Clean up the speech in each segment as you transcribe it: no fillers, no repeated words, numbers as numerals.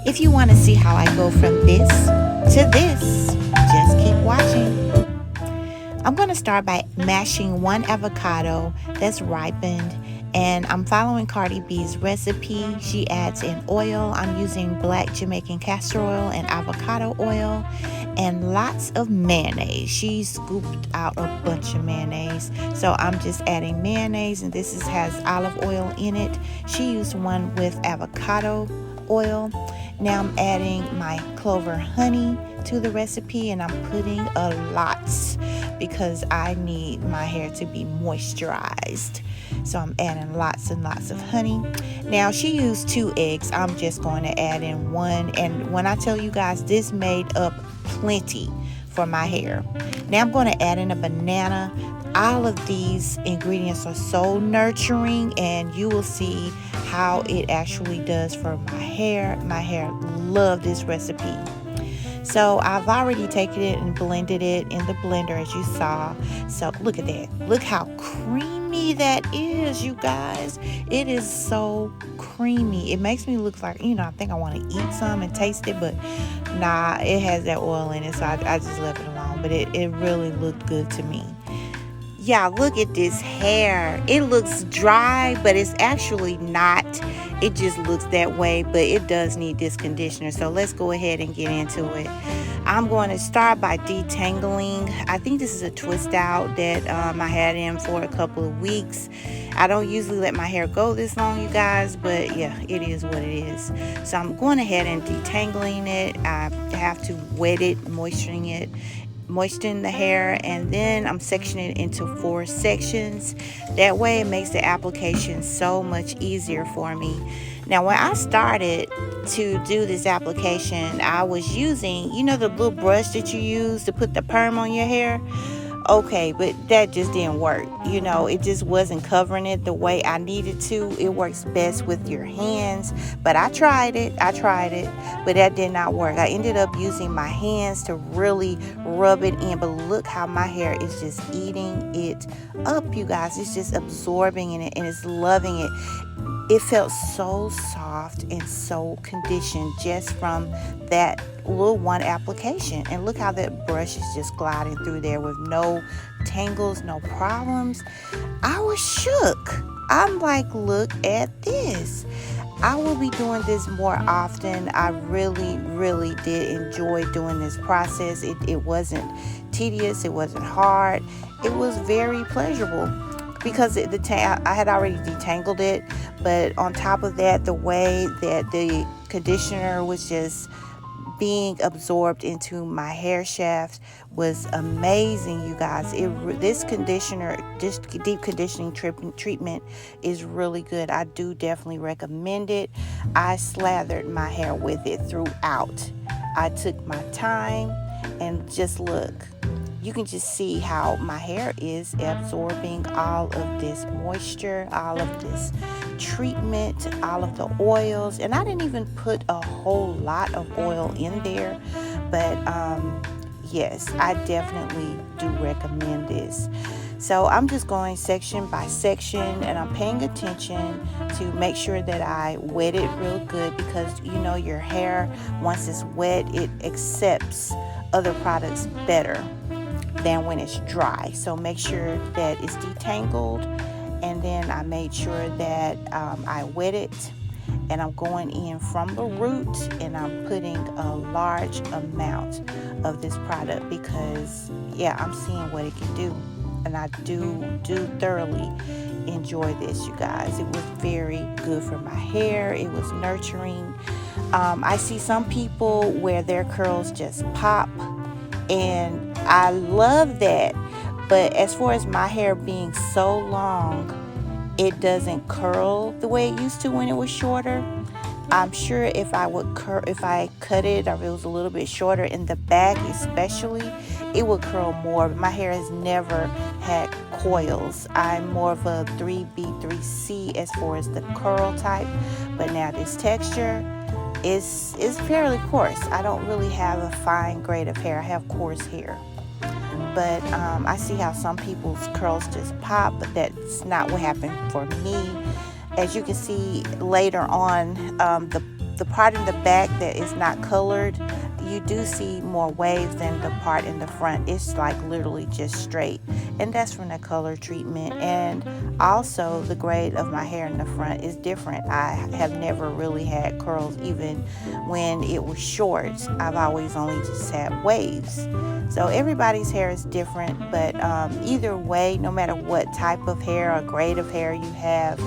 If you want to see how I go from this to this, just keep watching. I'm going to start by mashing one avocado that's ripened, and I'm following Cardi B's recipe. She adds in oil. I'm using black Jamaican castor oil and avocado oil and lots of mayonnaise. She scooped out a bunch of mayonnaise, so I'm just adding mayonnaise, and has olive oil in it. She used one with avocado oil. Now I'm adding my clover honey to the recipe, and I'm putting a lot because I need my hair to be moisturized. So I'm adding lots and lots of honey. Now she used 2 eggs. I'm just going to add in 1, and when I tell you guys, this made up plenty for my hair. Now I'm going to add in a banana. All of these ingredients are so nurturing, and you will see how it actually does for my hair. My hair loved this recipe. So I've already taken it and blended it in the blender, as you saw. So look at that. Look how creamy that is, you guys. It is so creamy. It makes me look like, I think I want to eat some and taste it, but nah, it has that oil in it, so I just left it alone. But it really looked good to me. Yeah, look at this hair. It looks dry, but it's actually not. It just looks that way, but it does need this conditioner. So let's go ahead and get into it. I'm going to start by detangling. I think this is a twist out that I had in for a couple of weeks. I don't usually let my hair go this long, you guys, but yeah, it is what it is. So I'm going ahead and detangling it. I have to wet it, moisten the hair, and then I'm sectioning it into 4 sections. That way it makes the application so much easier for me. Now when I started to do this application, I was using, the little brush that you use to put the perm on your hair. Okay, but that just didn't work. It just wasn't covering it the way I needed to. It works best with your hands, but I tried it, but that did not work. I ended up using my hands to really rub it in, but look how my hair is just eating it up, you guys. It's just absorbing in it, and it's loving it. It felt so soft and so conditioned just from that little one application. And look how that brush is just gliding through there with no tangles, no problems. I was shook. I'm like, look at this. I will be doing this more often. I really, really did enjoy doing this process. It wasn't tedious. It wasn't hard. It was very pleasurable, because I had already detangled it, but on top of that, the way that the conditioner was just being absorbed into my hair shaft was amazing, you guys. This deep conditioning treatment is really good. I do definitely recommend it. I slathered my hair with it throughout. I took my time, and just look. You can just see how my hair is absorbing all of this moisture, all of this treatment, all of the oils. And I didn't even put a whole lot of oil in there, but yes, I definitely do recommend this. So I'm just going section by section, and I'm paying attention to make sure that I wet it real good, because your hair, once it's wet, it accepts other products better than when it's dry. So make sure that it's detangled, and then I made sure that I wet it, and I'm going in from the root, and I'm putting a large amount of this product because I'm seeing what it can do, and I do thoroughly enjoy this, you guys. It was very good for my hair. It was nurturing. I see some people where their curls just pop, and I love that. But as far as my hair being so long, it doesn't curl the way it used to when it was shorter. I'm sure if I cut it, or if it was a little bit shorter in the back especially, it would curl more. But my hair has never had coils. I'm more of a 3B, 3C as far as the curl type. But now this texture is fairly coarse. I don't really have a fine grade of hair. I have coarse hair. But I see how some people's curls just pop, but that's not what happened for me. As you can see later on, the the part in the back that is not colored, you do see more waves than the part in the front. It's like literally just straight, and that's from the color treatment. And also the grade of my hair in the front is different. I have never really had curls even when it was short. I've always only just had waves. So everybody's hair is different, but either way, no matter what type of hair or grade of hair you have,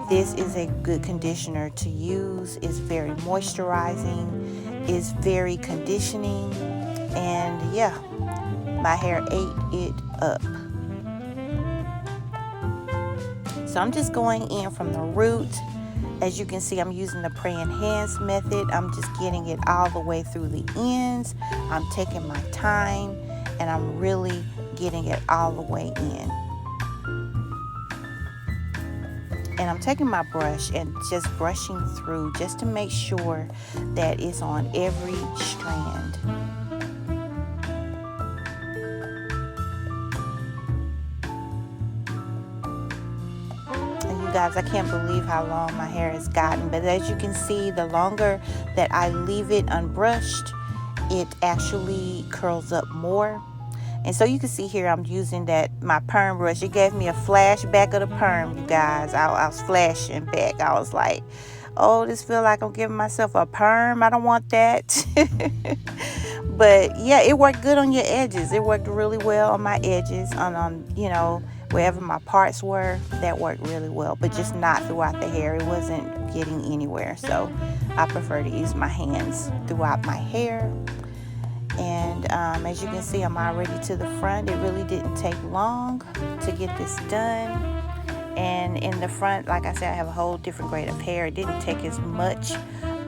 this is a good conditioner to use. It's very moisturizing, it's very conditioning, and yeah, my hair ate it up. So I'm just going in from the root. As you can see, I'm using the praying hands method. I'm just getting it all the way through the ends. I'm taking my time, and I'm really getting it all the way in. And I'm taking my brush and just brushing through just to make sure that it's on every strand. And you guys, I can't believe how long my hair has gotten. But as you can see, the longer that I leave it unbrushed, it actually curls up more. And so you can see here, I'm using my perm brush. It gave me a flashback of the perm, you guys. I was flashing back. I was like, oh, this feels like I'm giving myself a perm. I don't want that. But yeah, it worked good on your edges. It worked really well on my edges, on wherever my parts were. That worked really well, but just not throughout the hair. It wasn't getting anywhere. So I prefer to use my hands throughout my hair. And as you can see, I'm already to the front. It really didn't take long to get this done. And in the front, like I said, I have a whole different grade of hair. It didn't take as much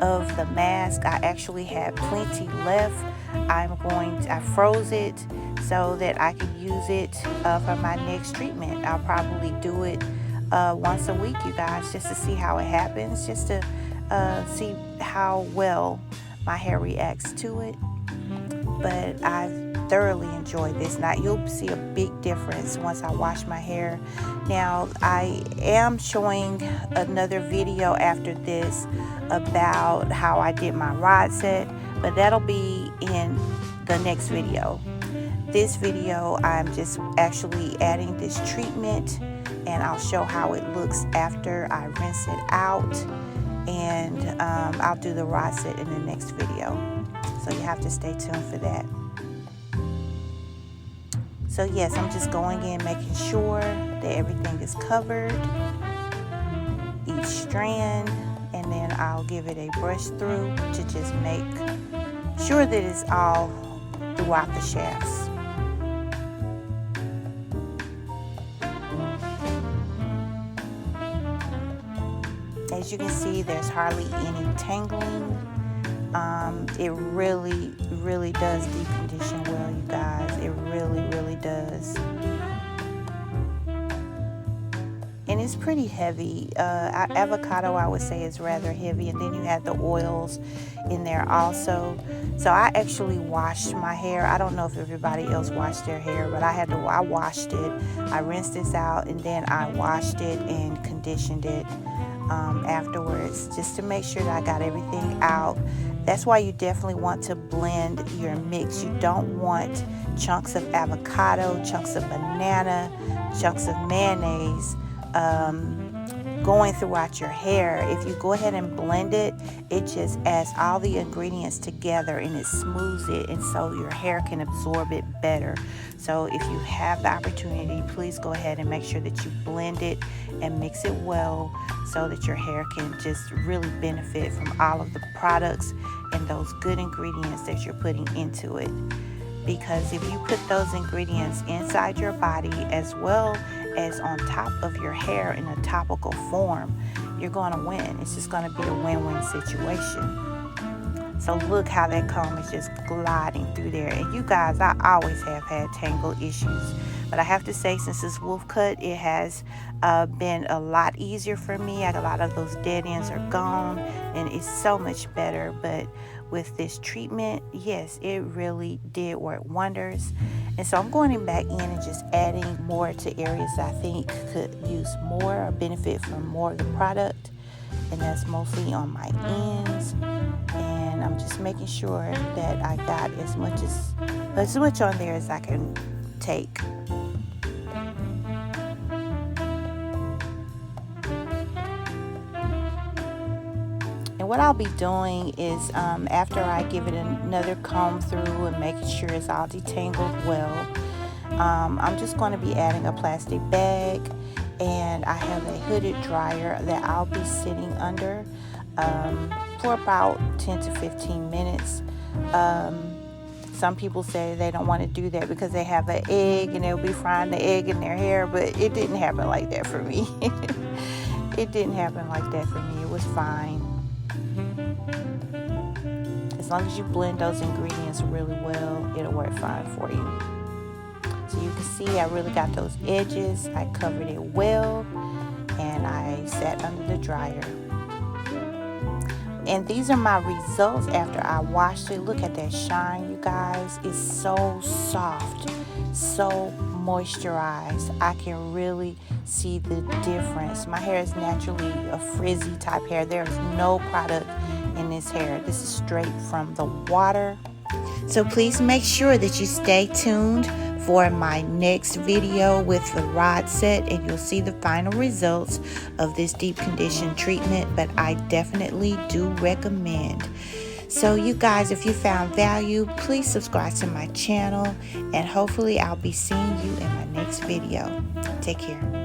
of the mask. I actually had plenty left. I froze it so that I could use it for my next treatment. I'll probably do it once a week, you guys, just to see how it happens, just to see how well my hair reacts to it. But I thoroughly enjoyed this. Now you'll see a big difference once I wash my hair. Now I am showing another video after this about how I did my rod set, but that'll be in the next video. This video, I'm just actually adding this treatment, and I'll show how it looks after I rinse it out, and I'll do the rod set in the next video. So you have to stay tuned for that. So yes, I'm just going in, making sure that everything is covered, each strand, and then I'll give it a brush through to just make sure that it's all throughout the shafts. As you can see, there's hardly any tangling. It really does deep condition well, you guys. It really does. And it's pretty heavy. Avocado, I would say, is rather heavy, and then you have the oils in there also. So I actually washed my hair. I don't know if everybody else washed their hair, but I washed it. I rinsed this out, and then I washed it and conditioned it afterwards, just to make sure that I got everything out. That's why you definitely want to blend your mix. You don't want chunks of avocado, chunks of banana, chunks of mayonnaise going throughout your hair. If you go ahead and blend it, it just adds all the ingredients together and it smooths it, and so your hair can absorb it better. So if you have the opportunity, please go ahead and make sure that you blend it and mix it well, so that your hair can just really benefit from all of the products and those good ingredients that you're putting into it. Because if you put those ingredients inside your body as well as on top of your hair in a topical form, you're going to win. It's just going to be a win-win situation. So look how that comb is just gliding through there. And you guys, I always have had tangle issues, but I have to say, since this wolf cut, it has been a lot easier for me. A lot of those dead ends are gone, and it's so much better. But with this treatment, yes, it really did work wonders. And so I'm going back in and just adding more to areas that I think could use more or benefit from more of the product. and that's mostly on my ends. And I'm just making sure that I got as much on there as I can take. And what I'll be doing is after I give it another comb through and making sure it's all detangled well, I'm just going to be adding a plastic bag, and I have a hooded dryer that I'll be sitting under for about 10 to 15 minutes. Some people say they don't want to do that because they have an egg and they'll be frying the egg in their hair, but it didn't happen like that for me. It didn't happen like that for me. It was fine. As long as you blend those ingredients really well, it'll work fine for you. So you can see I really got those edges. I covered it well, and I sat under the dryer. And these are my results after I washed it. Look at that shine, you guys. It's so soft, so moisturized. I can really see the difference. My hair is naturally a frizzy type hair. There is no product in this hair. This is straight from the water. So please make sure that you stay tuned for my next video with the rod set, and you'll see the final results of this deep condition treatment. But I definitely do recommend. So you guys, if you found value, please subscribe to my channel, and hopefully I'll be seeing you in my next video. Take care.